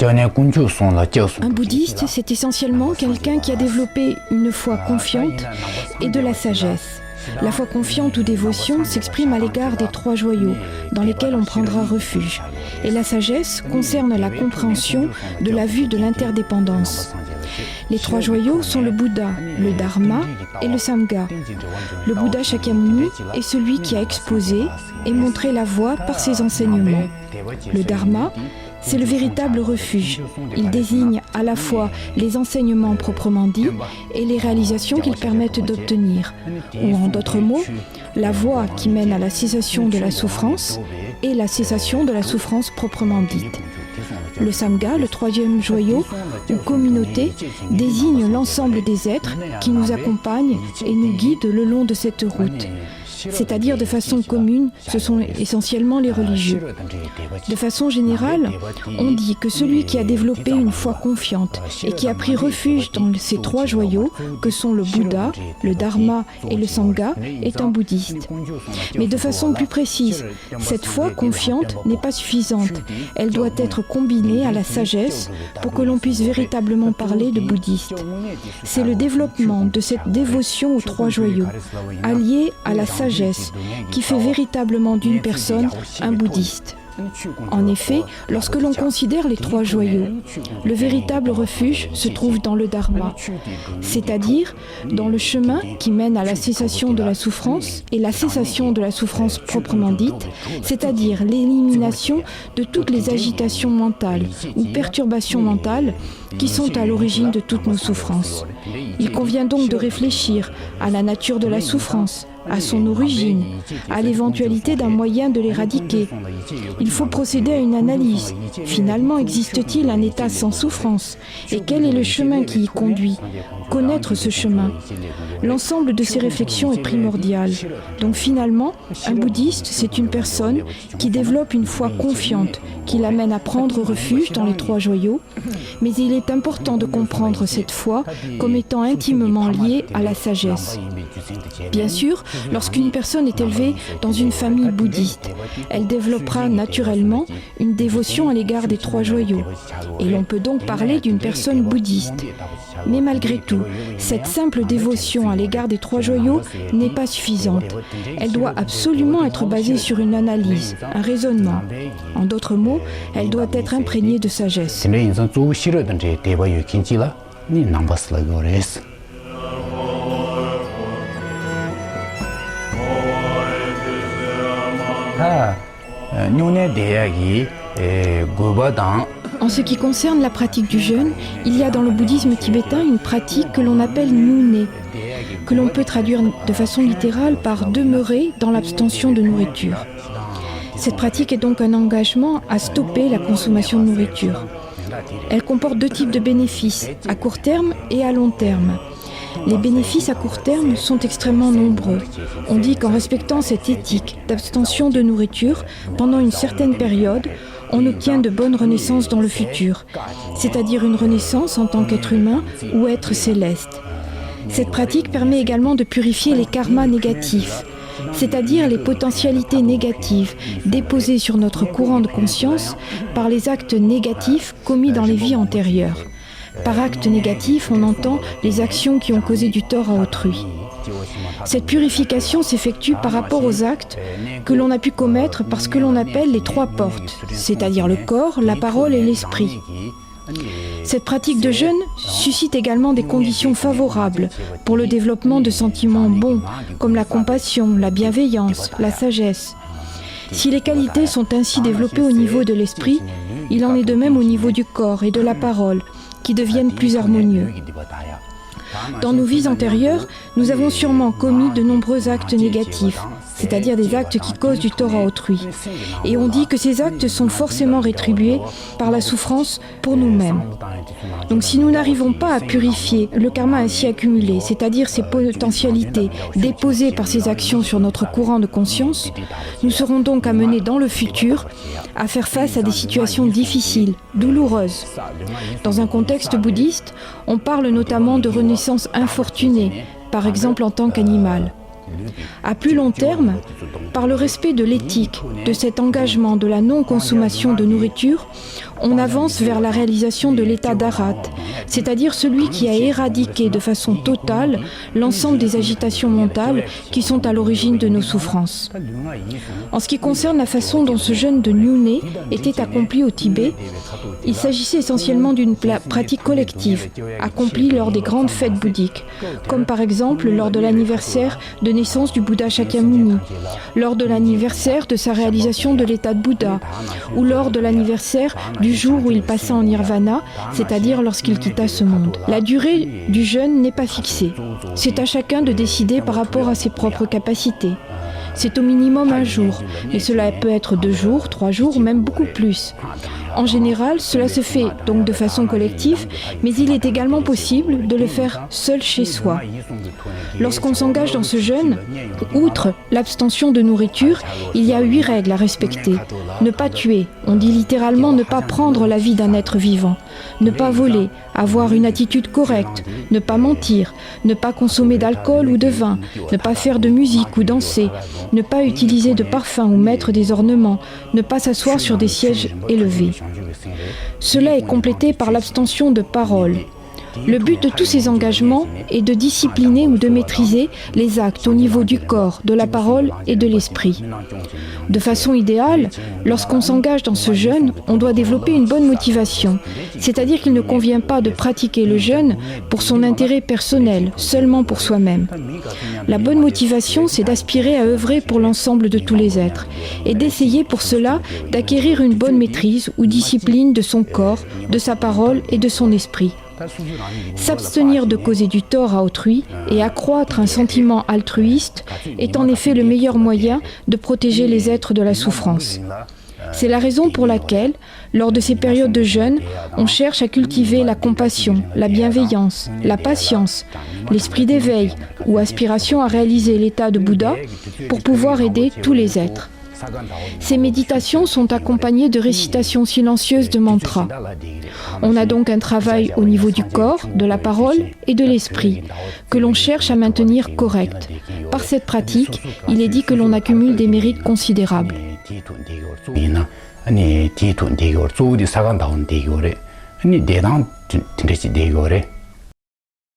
Un bouddhiste, c'est essentiellement quelqu'un qui a développé une foi confiante et de la sagesse. La foi confiante ou dévotion s'exprime à l'égard des trois joyaux, dans lesquels on prendra refuge. Et la sagesse concerne la compréhension de la vue de l'interdépendance. Les trois joyaux sont le Bouddha, le Dharma et le Sangha. Le Bouddha Shakyamuni est celui qui a exposé et montré la voie par ses enseignements. Le Dharma, c'est le véritable refuge. Il désigne à la fois les enseignements proprement dits et les réalisations qu'ils permettent d'obtenir. Ou en d'autres mots, la voie qui mène à la cessation de la souffrance et la cessation de la souffrance proprement dite. Le Sangha, le troisième joyau, ou communauté, désigne l'ensemble des êtres qui nous accompagnent et nous guident le long de cette route. C'est-à-dire de façon commune, ce sont essentiellement les religieux. De façon générale, on dit que celui qui a développé une foi confiante et qui a pris refuge dans ces trois joyaux, que sont le Bouddha, le Dharma et le Sangha, est un bouddhiste. Mais de façon plus précise, cette foi confiante n'est pas suffisante. Elle doit être combinée à la sagesse pour que l'on puisse véritablement parler de bouddhiste. C'est le développement de cette dévotion aux trois joyaux, allié à la sagesse, qui fait véritablement d'une personne un bouddhiste. En effet, lorsque l'on considère les trois joyaux, le véritable refuge se trouve dans le Dharma, c'est-à-dire dans le chemin qui mène à la cessation de la souffrance et la cessation de la souffrance proprement dite, c'est-à-dire l'élimination de toutes les agitations mentales ou perturbations mentales qui sont à l'origine de toutes nos souffrances. Il convient donc de réfléchir à la nature de la souffrance, à son origine, à l'éventualité d'un moyen de l'éradiquer. Il faut procéder à une analyse. Finalement, existe-t-il un état sans souffrance? Et quel est le chemin qui y conduit? Connaître ce chemin. L'ensemble de ces réflexions est primordial. Donc finalement, un bouddhiste, c'est une personne qui développe une foi confiante, qui l'amène à prendre refuge dans les trois joyaux. Mais il est important de comprendre cette foi comme étant intimement liée à la sagesse. Bien sûr, lorsqu'une personne est élevée dans une famille bouddhiste, elle développera naturellement une dévotion à l'égard des trois joyaux. Et l'on peut donc parler d'une personne bouddhiste. Mais malgré tout, cette simple dévotion à l'égard des trois joyaux n'est pas suffisante. Elle doit absolument être basée sur une analyse, un raisonnement. En d'autres mots, elle doit être imprégnée de sagesse. En ce qui concerne la pratique du jeûne, il y a dans le bouddhisme tibétain une pratique que l'on appelle nyūne, que l'on peut traduire de façon littérale par demeurer dans l'abstention de nourriture. Cette pratique est donc un engagement à stopper la consommation de nourriture. Elle comporte deux types de bénéfices, à court terme et à long terme. Les bénéfices à court terme sont extrêmement nombreux. On dit qu'en respectant cette éthique d'abstention de nourriture, pendant une certaine période, on obtient de bonnes renaissances dans le futur, c'est-à-dire une renaissance en tant qu'être humain ou être céleste. Cette pratique permet également de purifier les karmas négatifs, c'est-à-dire les potentialités négatives déposées sur notre courant de conscience par les actes négatifs commis dans les vies antérieures. Par acte négatif, on entend les actions qui ont causé du tort à autrui. Cette purification s'effectue par rapport aux actes que l'on a pu commettre par ce que l'on appelle les trois portes, c'est-à-dire le corps, la parole et l'esprit. Cette pratique de jeûne suscite également des conditions favorables pour le développement de sentiments bons, comme la compassion, la bienveillance, la sagesse. Si les qualités sont ainsi développées au niveau de l'esprit, il en est de même au niveau du corps et de la parole, qui deviennent plus harmonieux. Dans nos vies antérieures, nous avons sûrement commis de nombreux actes négatifs, c'est-à-dire des actes qui causent du tort à autrui. Et on dit que ces actes sont forcément rétribués par la souffrance pour nous-mêmes. Donc si nous n'arrivons pas à purifier le karma ainsi accumulé, c'est-à-dire ces potentialités déposées par ces actions sur notre courant de conscience, nous serons donc amenés dans le futur à faire face à des situations difficiles, douloureuses. Dans un contexte bouddhiste, on parle notamment de renaissance infortunée, par exemple en tant qu'animal. À plus long terme, par le respect de l'éthique, de cet engagement de la non-consommation de nourriture, on avance vers la réalisation de l'état d'Arhat, c'est-à-dire celui qui a éradiqué de façon totale l'ensemble des agitations mentales qui sont à l'origine de nos souffrances. En ce qui concerne la façon dont ce jeûne de Nyuné était accompli au Tibet, il s'agissait essentiellement d'une pratique collective, accomplie lors des grandes fêtes bouddhiques, comme par exemple lors de l'anniversaire de naissance du Bouddha Shakyamuni, lors de l'anniversaire de sa réalisation de l'état de Bouddha, ou lors de l'anniversaire du jour où il passa en nirvana, c'est-à-dire lorsqu'il quitta ce monde. La durée du jeûne n'est pas fixée. C'est à chacun de décider par rapport à ses propres capacités. C'est au minimum 1 jour, mais cela peut être 2 jours, 3 jours ou même beaucoup plus. En général, cela se fait donc de façon collective, mais il est également possible de le faire seul chez soi. Lorsqu'on s'engage dans ce jeûne, outre l'abstention de nourriture, il y a 8 règles à respecter. Ne pas tuer, on dit littéralement ne pas prendre la vie d'un être vivant. Ne pas voler, avoir une attitude correcte, ne pas mentir, ne pas consommer d'alcool ou de vin, ne pas faire de musique ou danser, ne pas utiliser de parfum ou mettre des ornements, ne pas s'asseoir sur des sièges élevés. Cela est complété par l'abstention de parole. Le but de tous ces engagements est de discipliner ou de maîtriser les actes au niveau du corps, de la parole et de l'esprit. De façon idéale, lorsqu'on s'engage dans ce jeûne, on doit développer une bonne motivation, c'est-à-dire qu'il ne convient pas de pratiquer le jeûne pour son intérêt personnel, seulement pour soi-même. La bonne motivation, c'est d'aspirer à œuvrer pour l'ensemble de tous les êtres, et d'essayer pour cela d'acquérir une bonne maîtrise ou discipline de son corps, de sa parole et de son esprit. S'abstenir de causer du tort à autrui et accroître un sentiment altruiste est en effet le meilleur moyen de protéger les êtres de la souffrance. C'est la raison pour laquelle, lors de ces périodes de jeûne, on cherche à cultiver la compassion, la bienveillance, la patience, l'esprit d'éveil ou aspiration à réaliser l'état de Bouddha pour pouvoir aider tous les êtres. Ces méditations sont accompagnées de récitations silencieuses de mantras. On a donc un travail au niveau du corps, de la parole et de l'esprit, que l'on cherche à maintenir correct. Par cette pratique, il est dit que l'on accumule des mérites considérables. 아니 뒤돈 대결 소우디 사간 다운 대결에 아니 대단 진짜 대결에